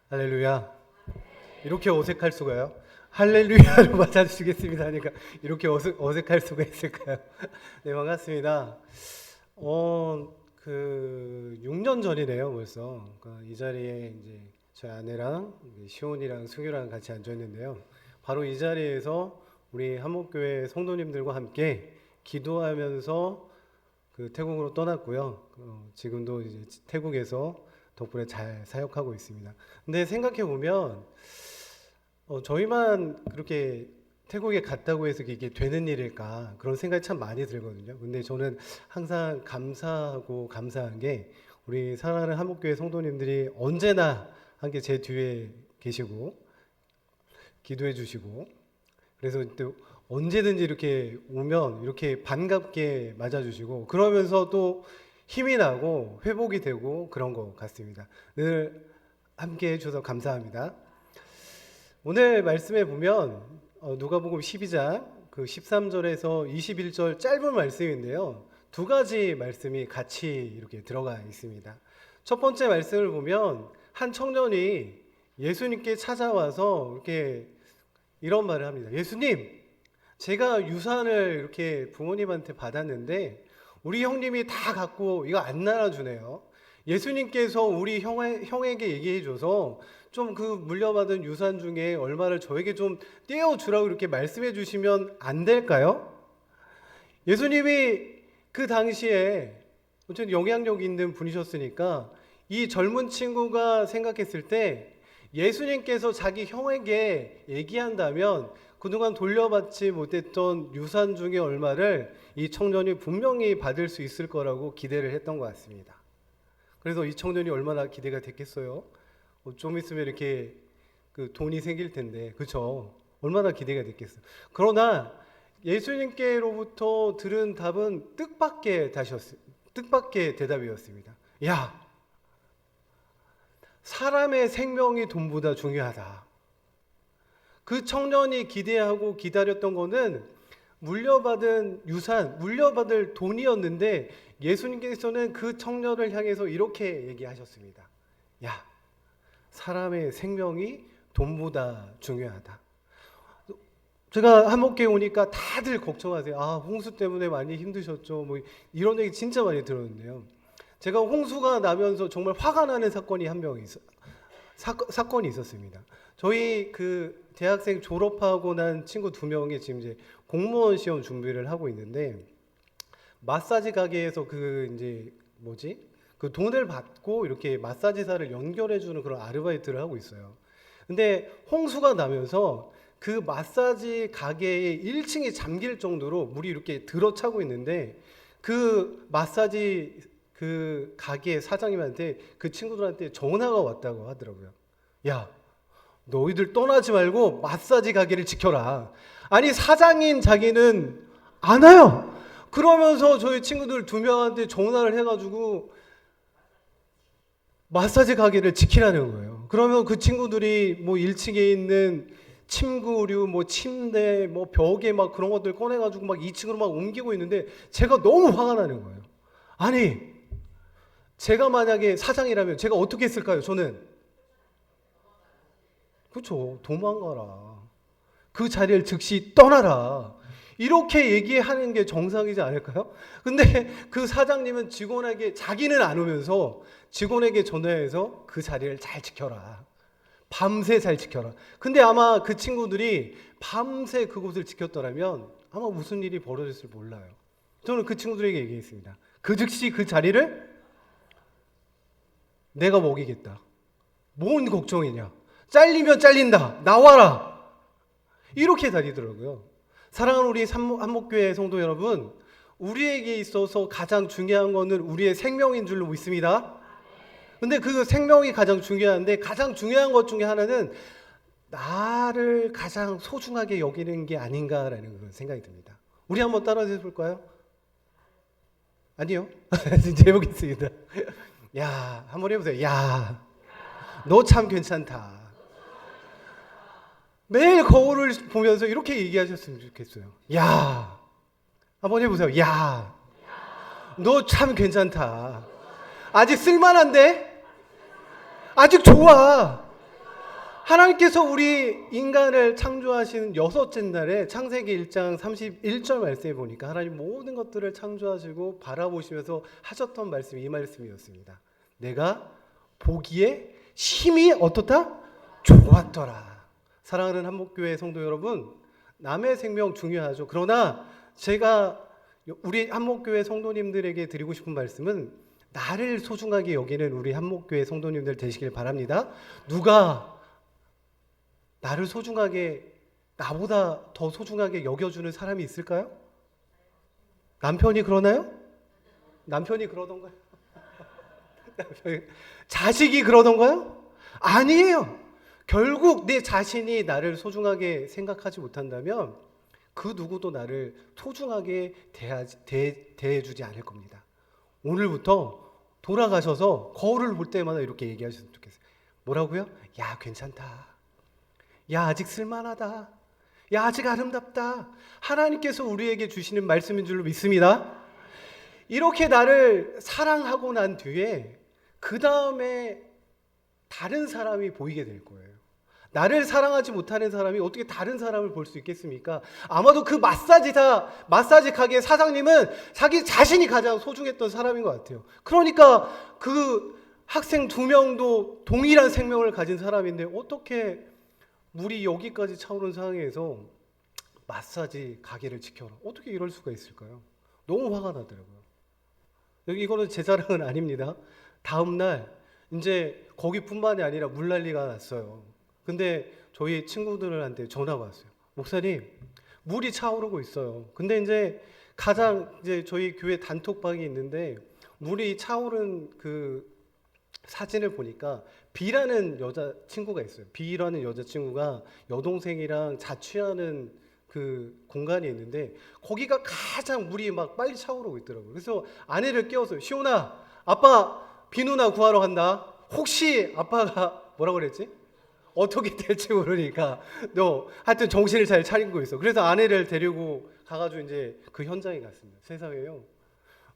할렐루야. 이렇게 어색할 수가요? 할렐루야로 맞아주시겠습니다 하니까 이렇게 어색할 수가 있을까요? 네, 반갑습니다. 6년 전이네요, 벌써. 그러니까 이 자리에 이제 저희 아내랑 시온이랑 승유랑 같이 앉아 있는데요. 바로 이 자리에서 우리 한목교회 성도님들과 함께 기도하면서 태국으로 떠났고요. 지금도 이제 태국에서 덕분에 잘 사역하고 있습니다. 근데 생각해 보면 저희만 그렇게 태국에 갔다고 해서 이게 되는 일일까 그런 생각이 참 많이 들거든요. 근데 저는 항상 감사하고 감사한 게 우리 사랑하는 한목교회 성도님들이 언제나 함께 제 뒤에 계시고 기도해 주시고, 그래서 또 언제든지 이렇게 오면 이렇게 반갑게 맞아주시고, 그러면서 또 힘이 나고 회복이 되고 그런 것 같습니다. 늘 함께 해주셔서 감사합니다. 오늘 말씀에 보면 누가복음 12장 13절에서 21절 짧은 말씀인데요. 두 가지 말씀이 같이 이렇게 들어가 있습니다. 첫 번째 말씀을 보면 한 청년이 예수님께 찾아와서 이렇게 이런 말을 합니다. 예수님, 제가 유산을 이렇게 부모님한테 받았는데 우리 형님이 다 갖고 이거 안 나눠주네요. 예수님께서 우리 형에게 얘기해줘서 좀 그 물려받은 유산 중에 얼마를 저에게 좀 떼어주라고 이렇게 말씀해 주시면 안 될까요? 예수님이 그 당시에 어쨌든 영향력 있는 분이셨으니까 이 젊은 친구가 생각했을 때 예수님께서 자기 형에게 얘기한다면 그동안 돌려받지 못했던 유산 중에 얼마를 이 청년이 분명히 받을 수 있을 거라고 기대를 했던 것 같습니다. 그래서 이 청년이 얼마나 기대가 됐겠어요? 좀 있으면 이렇게 돈이 생길 텐데, 그렇죠? 얼마나 기대가 됐겠어요. 그러나 예수님께로부터 들은 답은 뜻밖의 대답이었습니다. 야, 사람의 생명이 돈보다 중요하다. 그 청년이 기대하고 기다렸던 거는 물려받은 유산, 물려받을 돈이었는데 예수님께서는 그 청년을 향해서 이렇게 얘기하셨습니다. 야, 사람의 생명이 돈보다 중요하다. 제가 한목교회 오니까 다들 걱정하세요. 아, 홍수 때문에 많이 힘드셨죠? 뭐 이런 얘기 진짜 많이 들었는데요. 제가 홍수가 나면서 정말 화가 나는 사건이 사건이 있었습니다. 저희 대학생 졸업하고 난 친구 2명이 지금 이제 공무원 시험 준비를 하고 있는데, 마사지 가게에서 돈을 받고 이렇게 마사지사를 연결해주는 그런 아르바이트를 하고 있어요. 근데 홍수가 나면서 그 마사지 가게의 1층이 잠길 정도로 물이 이렇게 들어차고 있는데, 그 마사지 가게 사장님한테 그 친구들한테 전화가 왔다고 하더라고요. 야, 너희들 떠나지 말고 마사지 가게를 지켜라. 아니, 사장인 자기는 안 와요. 그러면서 저희 친구들 2명한테 전화를 해가지고 마사지 가게를 지키라는 거예요. 그러면 그 친구들이 1층에 있는 침구류, 침대, 벽에 그런 것들 꺼내가지고 2층으로 옮기고 있는데 제가 너무 화가 나는 거예요. 아니, 제가 만약에 사장이라면 제가 어떻게 했을까요? 저는 그렇죠. 도망가라. 그 자리를 즉시 떠나라. 이렇게 얘기하는 게 정상이지 않을까요? 근데 그 사장님은 자기는 안 오면서 직원에게 전화해서 그 자리를 잘 지켜라. 밤새 잘 지켜라. 근데 아마 그 친구들이 밤새 그곳을 지켰더라면 아마 무슨 일이 벌어졌을지 몰라요. 저는 그 친구들에게 얘기했습니다. 그 즉시 그 자리를 내가 먹이겠다. 뭔 걱정이냐. 잘리면 잘린다. 나와라. 이렇게 다니더라고요. 사랑하는 우리 한목교회 성도 여러분, 우리에게 있어서 가장 중요한 거는 우리의 생명인 줄로 믿습니다. 근데 그 생명이 가장 중요한데, 가장 중요한 것 중에 하나는 나를 가장 소중하게 여기는 게 아닌가라는 그런 생각이 듭니다. 우리 한번 따라해 볼까요? 아니요. 진짜 해보겠습니다. 야, 한번 해보세요. 야, 너 참 괜찮다. 매일 거울을 보면서 이렇게 얘기하셨으면 좋겠어요. 야, 한번 해보세요. 야, 너 참 괜찮다. 아직 쓸만한데? 아직 좋아. 하나님께서 우리 인간을 창조하신 여섯째 날에 창세기 1장 31절 말씀에 보니까 하나님 모든 것들을 창조하시고 바라보시면서 하셨던 말씀이 이 말씀이었습니다. 내가 보기에 심히 어떻다? 좋았더라. 사랑하는 한목교회 성도 여러분, 남의 생명 중요하죠. 그러나 제가 우리 한목교회 성도님들에게 드리고 싶은 말씀은 나를 소중하게 여기는 우리 한목교회 성도님들 되시길 바랍니다. 누가 나를 소중하게, 나보다 더 소중하게 여겨주는 사람이 있을까요? 남편이 그러나요? 남편이 그러던가요? 자식이 그러던가요? 아니에요. 결국 내 자신이 나를 소중하게 생각하지 못한다면 그 누구도 나를 소중하게 대해주지 않을 겁니다. 오늘부터 돌아가셔서 거울을 볼 때마다 이렇게 얘기하셨으면 좋겠어요. 뭐라고요? 야, 괜찮다. 야, 아직 쓸만하다. 야, 아직 아름답다. 하나님께서 우리에게 주시는 말씀인 줄로 믿습니다. 이렇게 나를 사랑하고 난 뒤에 그 다음에 다른 사람이 보이게 될 거예요. 나를 사랑하지 못하는 사람이 어떻게 다른 사람을 볼 수 있겠습니까? 아마도 그 마사지 가게 사장님은 자기 자신이 가장 소중했던 사람인 것 같아요. 그러니까 그 학생 2명도 동일한 생명을 가진 사람인데 어떻게 물이 여기까지 차오른 상황에서 마사지 가게를 지켜라. 어떻게 이럴 수가 있을까요? 너무 화가 나더라고요. 이거는 제 자랑은 아닙니다. 다음 날 이제 거기뿐만이 아니라 물난리가 났어요. 근데 저희 친구들한테 전화가 왔어요. 목사님, 물이 차오르고 있어요. 근데 이제 저희 교회 단톡방이 있는데 물이 차오른 그 사진을 보니까 B라는 여자친구가 있어요. B라는 여자친구가 여동생이랑 자취하는 그 공간이 있는데 거기가 가장 물이 막 빨리 차오르고 있더라고요. 그래서 아내를 깨웠어요. 시온아, 아빠 비누나 구하러 간다. 혹시 아빠가 뭐라고 그랬지? 어떻게 될지 모르니까 너 하여튼 정신을 잘 차리고 있어. 그래서 아내를 데리고 가가지고 이제 그 현장에 갔습니다. 세상에요,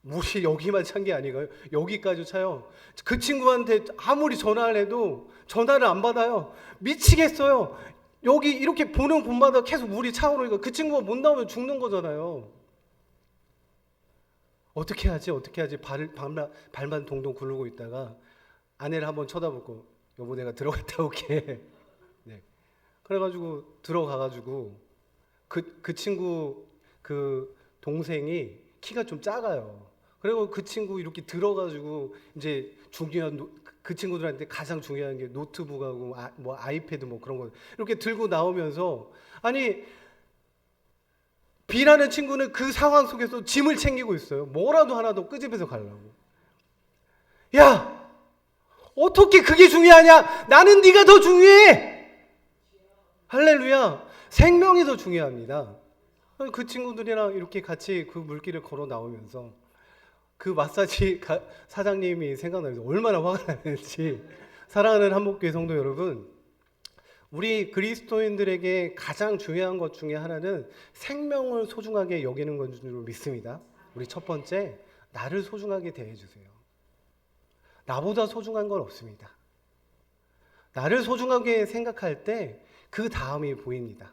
물이 여기만 찬 게 아니고요, 여기까지 차요. 그 친구한테 아무리 전화를 해도 전화를 안 받아요. 미치겠어요. 여기 이렇게 보는 곳마다 계속 물이 차오르니까 그 친구가 못 나오면 죽는 거잖아요. 어떻게 하지? 발만 동동 구르고 있다가 아내를 한번 쳐다보고, 여보 내가 들어갔다 올게. 네. 그래가지고 들어가가지고 그 친구 그 동생이 키가 좀 작아요. 그리고 그 친구 이렇게 들어가지고 이제 그 친구들한테 가장 중요한 게 노트북하고 뭐 아이패드 뭐 그런 거 이렇게 들고 나오면서, 아니 B라는 친구는 그 상황 속에서 짐을 챙기고 있어요. 뭐라도 하나 더 끄집어서 가려고. 야, 어떻게 그게 중요하냐? 나는 네가 더 중요해. 할렐루야. 생명이 더 중요합니다. 그 친구들이랑 이렇게 같이 그 물길을 걸어 나오면서 그 마사지 사장님이 생각나면서 얼마나 화가 나는지. 사랑하는 한목교회 성도 여러분, 우리 그리스도인들에게 가장 중요한 것 중에 하나는 생명을 소중하게 여기는 건 줄로 믿습니다. 우리 첫 번째, 나를 소중하게 대해주세요. 나보다 소중한 건 없습니다. 나를 소중하게 생각할 때 그 다음이 보입니다.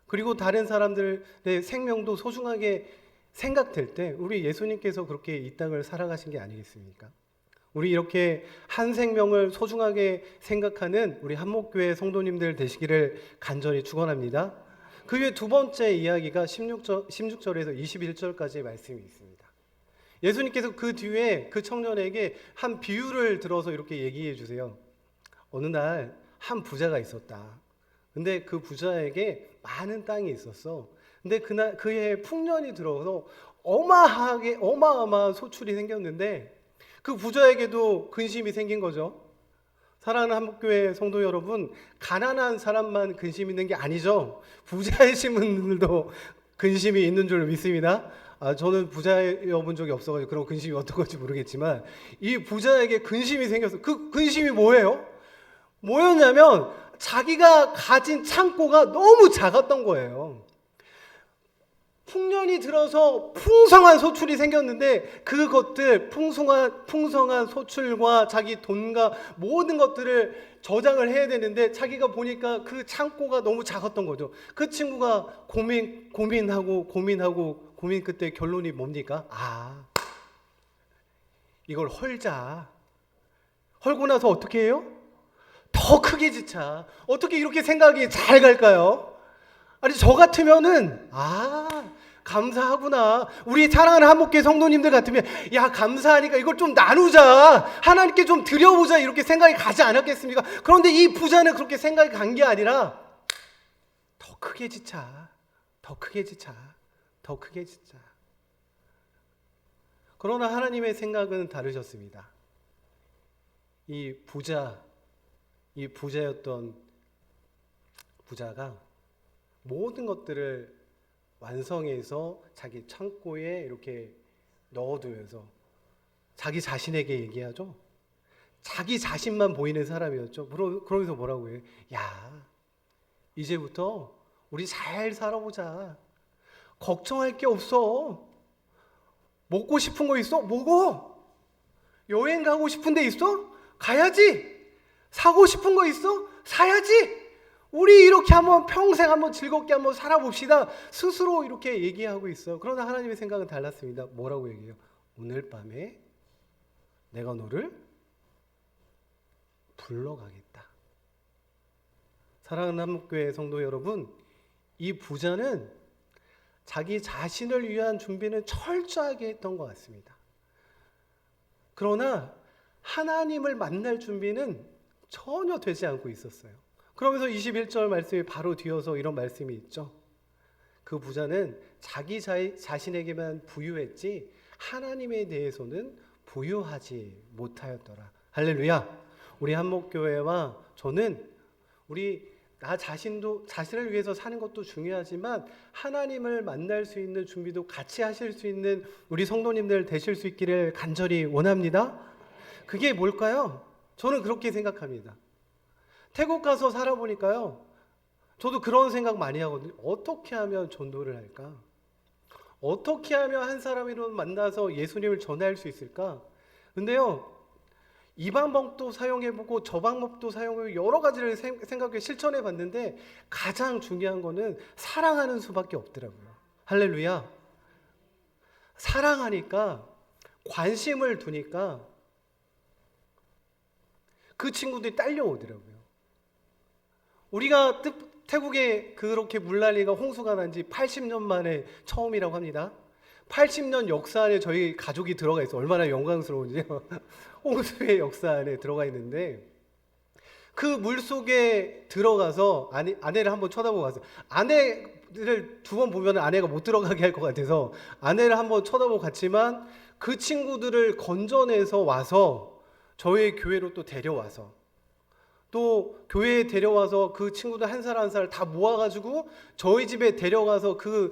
그리고 다른 사람들의 생명도 소중하게 생각될 때 우리 예수님께서 그렇게 이 땅을 살아가신 게 아니겠습니까? 우리 이렇게 한 생명을 소중하게 생각하는 우리 한목교회 성도님들 되시기를 간절히 축원합니다. 그 위에 두 번째 이야기가 16절에서 21절까지의 말씀이 있습니다. 예수님께서 그 뒤에 그 청년에게 한 비유를 들어서 이렇게 얘기해 주세요. 어느 날 한 부자가 있었다. 근데 그 부자에게 많은 땅이 있었어. 근데 그해 풍년이 들어서 어마어마한 소출이 생겼는데 그 부자에게도 근심이 생긴 거죠. 사랑하는 한목교회 성도 여러분, 가난한 사람만 근심 있는 게 아니죠. 부자이신 분들도 근심이 있는 줄 믿습니다. 저는 부자여본 적이 없어가지고 그런 근심이 어떤 건지 모르겠지만 이 부자에게 근심이 생겼어요. 그 근심이 뭐였냐면 자기가 가진 창고가 너무 작았던 거예요. 풍년이 들어서 풍성한 소출이 생겼는데 그것들 풍성한 소출과 자기 돈과 모든 것들을 저장을 해야 되는데 자기가 보니까 그 창고가 너무 작았던 거죠. 그 친구가 고민하고 고민 끝에 결론이 뭡니까? 이걸 헐자. 헐고 나서 어떻게 해요? 더 크게 짓자. 어떻게 이렇게 생각이 잘 갈까요? 아니 저 같으면은 감사하구나. 우리 사랑하는 한목교회 성도님들 같으면 야 감사하니까 이걸 좀 나누자. 하나님께 좀 드려보자. 이렇게 생각이 가지 않았겠습니까? 그런데 이 부자는 그렇게 생각이 간 게 아니라 더 크게 짓자. 더 크게 짓자. 더 크게 짓자. 그러나 하나님의 생각은 다르셨습니다. 이 부자였던 부자가 모든 것들을 완성해서 자기 창고에 이렇게 넣어두면서 자기 자신에게 얘기하죠. 자기 자신만 보이는 사람이었죠. 그러면서 뭐라고 해요? 야, 이제부터 우리 잘 살아보자. 걱정할 게 없어. 먹고 싶은 거 있어? 먹어. 여행 가고 싶은 데 있어? 가야지. 사고 싶은 거 있어? 사야지. 우리 이렇게 한번 평생 한번 즐겁게 한번 살아봅시다. 스스로 이렇게 얘기하고 있어요. 그러나 하나님의 생각은 달랐습니다. 뭐라고 얘기해요? 오늘 밤에 내가 너를 불러가겠다. 사랑하는 한목교회 성도 여러분, 이 부자는 자기 자신을 위한 준비는 철저하게 했던 것 같습니다. 그러나 하나님을 만날 준비는 전혀 되지 않고 있었어요. 그러면서 21절 말씀이 바로 뒤어서 이런 말씀이 있죠. 그 부자는 자기 자신에게만 부유했지 하나님에 대해서는 부유하지 못하였더라. 할렐루야. 우리 한목교회와 저는 나 자신을 위해서 사는 것도 중요하지만 하나님을 만날 수 있는 준비도 같이 하실 수 있는 우리 성도님들 되실 수 있기를 간절히 원합니다. 그게 뭘까요? 저는 그렇게 생각합니다. 태국 가서 살아보니까요, 저도 그런 생각 많이 하거든요. 어떻게 하면 전도를 할까? 어떻게 하면 한 사람이로 만나서 예수님을 전할 수 있을까? 근데요, 이 방법도 사용해보고 저 방법도 사용해보고 여러 가지를 생각해 실천해 봤는데 가장 중요한 거는 사랑하는 수밖에 없더라고요. 할렐루야. 사랑하니까, 관심을 두니까 그 친구들이 딸려오더라고요. 우리가 태국에 그렇게 물난리가 홍수가 난 지 80년 만에 처음이라고 합니다. 80년 역사 안에 저희 가족이 들어가 있어. 얼마나 영광스러운지요. 홍수의 역사 안에 들어가 있는데 그 물속에 들어가서 아내를 한번 쳐다보고 갔어요. 아내를 두 번 보면 아내가 못 들어가게 할 것 같아서 아내를 한번 쳐다보고 갔지만 그 친구들을 건져내서 와서 저희 교회로 또 데려와서 또 교회에 데려와서 그 친구들 한 살 한 살 다 모아가지고 저희 집에 데려가서 그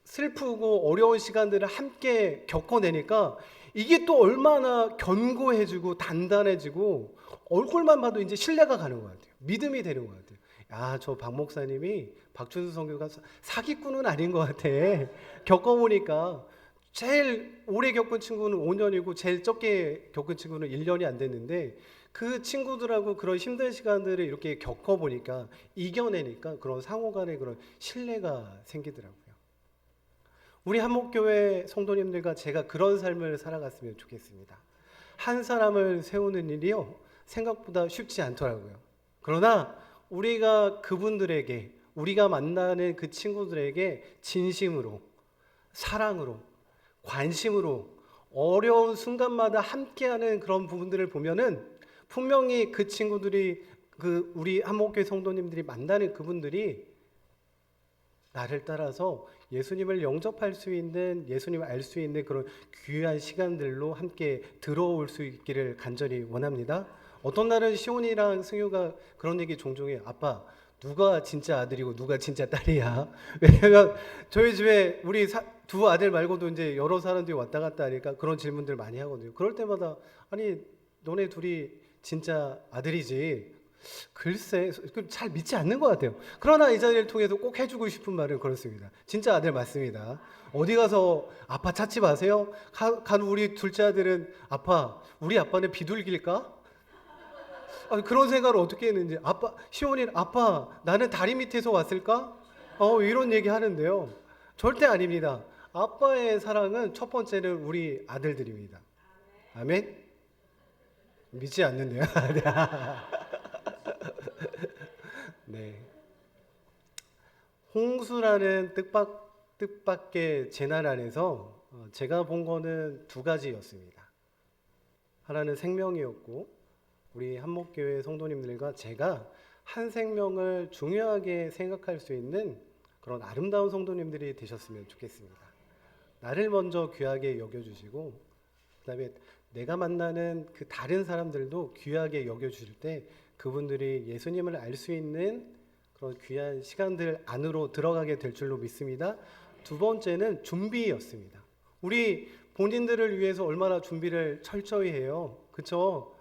슬프고 어려운 시간들을 함께 겪어내니까 이게 또 얼마나 견고해지고 단단해지고 얼굴만 봐도 이제 신뢰가 가는 것 같아요. 믿음이 되는 것 같아요. 야, 저 박 목사님이 박준수 선교가 사기꾼은 아닌 것 같아. 겪어보니까 제일 오래 겪은 친구는 5년이고 제일 적게 겪은 친구는 1년이 안 됐는데 그 친구들하고 그런 힘든 시간들을 이렇게 겪어보니까 이겨내니까 그런 상호간의 그런 신뢰가 생기더라고요. 우리 한목교회 성도님들과 제가 그런 삶을 살아갔으면 좋겠습니다. 한 사람을 세우는 일이요 생각보다 쉽지 않더라고요. 그러나 우리가 그분들에게 우리가 만나는 그 친구들에게 진심으로 사랑으로 관심으로 어려운 순간마다 함께하는 그런 부분들을 보면은 분명히 그 친구들이 우리 한목교회 성도님들이 만나는 그분들이 나를 따라서 예수님을 영접할 수 있는 예수님을 알 수 있는 그런 귀한 시간들로 함께 들어올 수 있기를 간절히 원합니다. 어떤 날은 시온이랑 승유가 그런 얘기 종종 해요. 아빠 누가 진짜 아들이고 누가 진짜 딸이야? 왜냐면 저희 집에 우리 두 아들 말고도 이제 여러 사람들이 왔다 갔다 하니까 그런 질문들 많이 하거든요. 그럴 때마다 아니 너네 둘이 진짜 아들이지 글쎄 잘 믿지 않는 것 같아요. 그러나 이 자리를 통해서 꼭 해주고 싶은 말은 그렇습니다. 진짜 아들 맞습니다. 어디 가서 아빠 찾지 마세요. 간 우리 둘째 아들은 아빠 우리 아빠는 비둘기일까? 그런 생각을 어떻게 했는지 아빠 시온이 아빠 나는 다리 밑에서 왔을까? 이런 얘기 하는데요. 절대 아닙니다. 아빠의 사랑은 첫 번째는 우리 아들들입니다. 아멘. 믿지 않는데요. 네. 홍수라는 뜻밖의 재난 안에서 제가 본 거는 두 가지였습니다. 하나는 생명이었고 우리 한목교회 성도님들과 제가 한 생명을 중요하게 생각할 수 있는 그런 아름다운 성도님들이 되셨으면 좋겠습니다. 나를 먼저 귀하게 여겨주시고 그다음에 내가 만나는 그 다른 사람들도 귀하게 여겨주실 때 그분들이 예수님을 알 수 있는 그런 귀한 시간들 안으로 들어가게 될 줄로 믿습니다. 두 번째는 준비였습니다. 우리 본인들을 위해서 얼마나 준비를 철저히 해요. 그렇죠?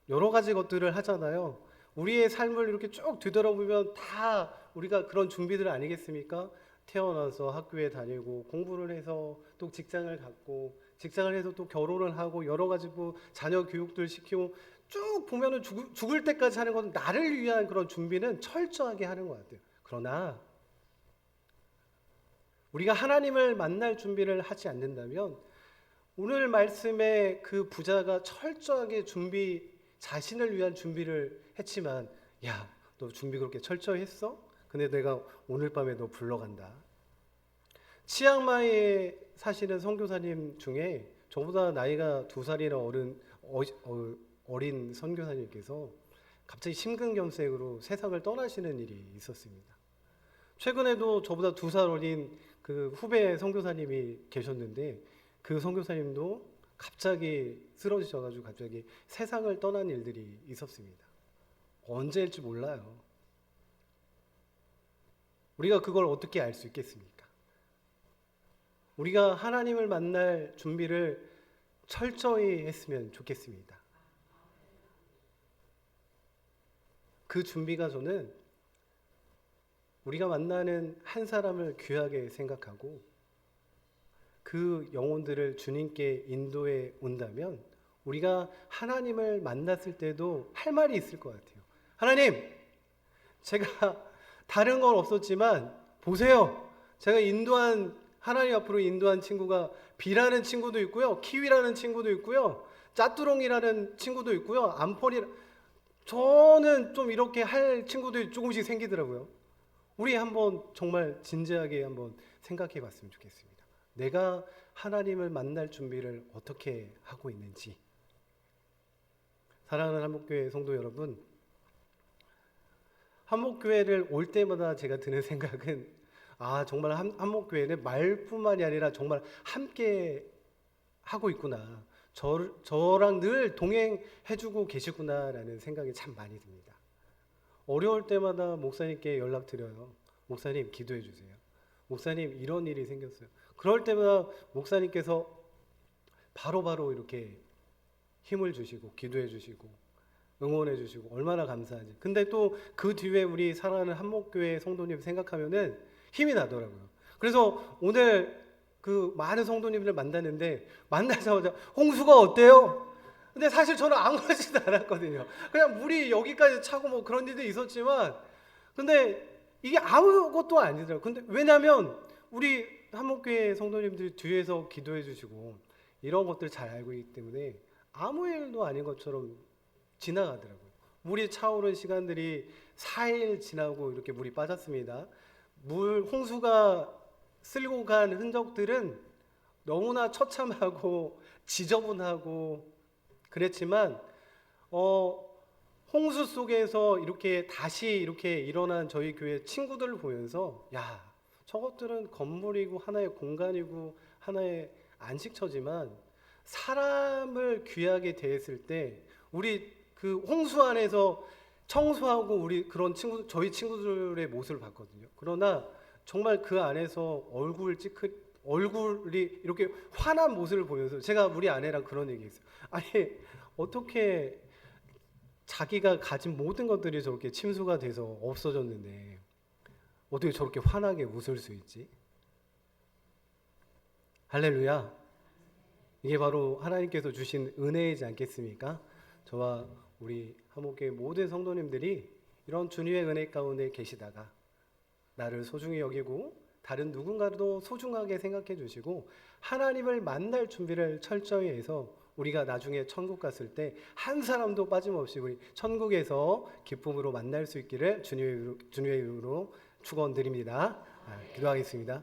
여러 가지 것들을 하잖아요. 우리의 삶을 이렇게 쭉 뒤돌아보면 다 우리가 그런 준비들 아니겠습니까? 태어나서 학교에 다니고 공부를 해서 또 직장을 갖고 직장을 해서 또 결혼을 하고 여러 가지 뭐 자녀 교육들 시키고 쭉 보면은 죽을 때까지 하는 건 나를 위한 그런 준비는 철저하게 하는 것 같아요. 그러나 우리가 하나님을 만날 준비를 하지 않는다면 오늘 말씀에 그 부자가 철저하게 자신을 위한 준비를 했지만 야, 너 준비 그렇게 철저히 했어? 근데 내가 오늘 밤에 너 불러간다. 치앙마이에 사시는 선교사님 중에 저보다 나이가 2살이나 어린 선교사님께서 갑자기 심근경색으로 세상을 떠나시는 일이 있었습니다. 최근에도 저보다 2살 어린 그 후배 선교사님이 계셨는데 그 선교사님도 갑자기 쓰러지셔가지고 갑자기 세상을 떠난 일들이 있었습니다. 언제일지 몰라요. 우리가 그걸 어떻게 알 수 있겠습니까? 우리가 하나님을 만날 준비를 철저히 했으면 좋겠습니다. 그 준비가 저는 우리가 만나는 한 사람을 귀하게 생각하고 그 영혼들을 주님께 인도해 온다면 우리가 하나님을 만났을 때도 할 말이 있을 것 같아요. 하나님, 제가 다른 건 없었지만 보세요. 제가 하나님 앞으로 인도한 친구가 비라는 친구도 있고요. 키위라는 친구도 있고요. 짜뚜롱이라는 친구도 있고요. 저는 좀 이렇게 할 친구들이 조금씩 생기더라고요. 우리 한번 정말 진지하게 한번 생각해 봤으면 좋겠습니다. 내가 하나님을 만날 준비를 어떻게 하고 있는지. 사랑하는 한목교회 성도 여러분, 한목교회를 올 때마다 제가 드는 생각은 정말 한목교회는 말뿐만이 아니라 정말 함께 하고 있구나. 저랑 늘 동행해주고 계시구나라는 생각이 참 많이 듭니다. 어려울 때마다 목사님께 연락드려요. 목사님 기도해 주세요. 목사님 이런 일이 생겼어요. 그럴 때마다 목사님께서 바로바로 이렇게 힘을 주시고 기도해 주시고 응원해 주시고 얼마나 감사하지. 근데 또 그 뒤에 우리 사랑하는 한목교회 성도님 생각하면은 힘이 나더라고요. 그래서 오늘 그 많은 성도님들 만났는데 만나자마자 홍수가 어때요? 근데 사실 저는 아무렇지도 않았거든요. 그냥 물이 여기까지 차고 뭐 그런 일도 있었지만 근데 이게 아무것도 아니더라고요. 근데 왜냐면 우리 한목교회 성도님들이 뒤에서 기도해 주시고 이런 것들 잘 알고 있기 때문에 아무 일도 아닌 것처럼 지나가더라고요. 물이 차오른 시간들이 4일 지나고 이렇게 물이 빠졌습니다. 홍수가 쓸고 간 흔적들은 너무나 처참하고 지저분하고 그랬지만 홍수 속에서 이렇게 다시 이렇게 일어난 저희 교회 친구들을 보면서 야, 저것들은 건물이고 하나의 공간이고 하나의 안식처지만 사람을 귀하게 대했을 때 우리 그 홍수 안에서 청소하고 우리 그런 저희 친구들의 모습을 봤거든요. 그러나 정말 그 안에서 얼굴이 이렇게 환한 모습을 보면서 제가 우리 아내랑 그런 얘기했어요. 아니 어떻게 자기가 가진 모든 것들이 저렇게 침수가 돼서 없어졌는데 어떻게 저렇게 환하게 웃을 수 있지? 할렐루야. 이게 바로 하나님께서 주신 은혜이지 않겠습니까? 저와 우리 한목교회 모든 성도님들이 이런 주님의 은혜 가운데 계시다가 나를 소중히 여기고 다른 누군가도 소중하게 생각해 주시고 하나님을 만날 준비를 철저히 해서 우리가 나중에 천국 갔을 때 한 사람도 빠짐없이 우리 천국에서 기쁨으로 만날 수 있기를 주님의 이름으로 축원드립니다. 기도하겠습니다.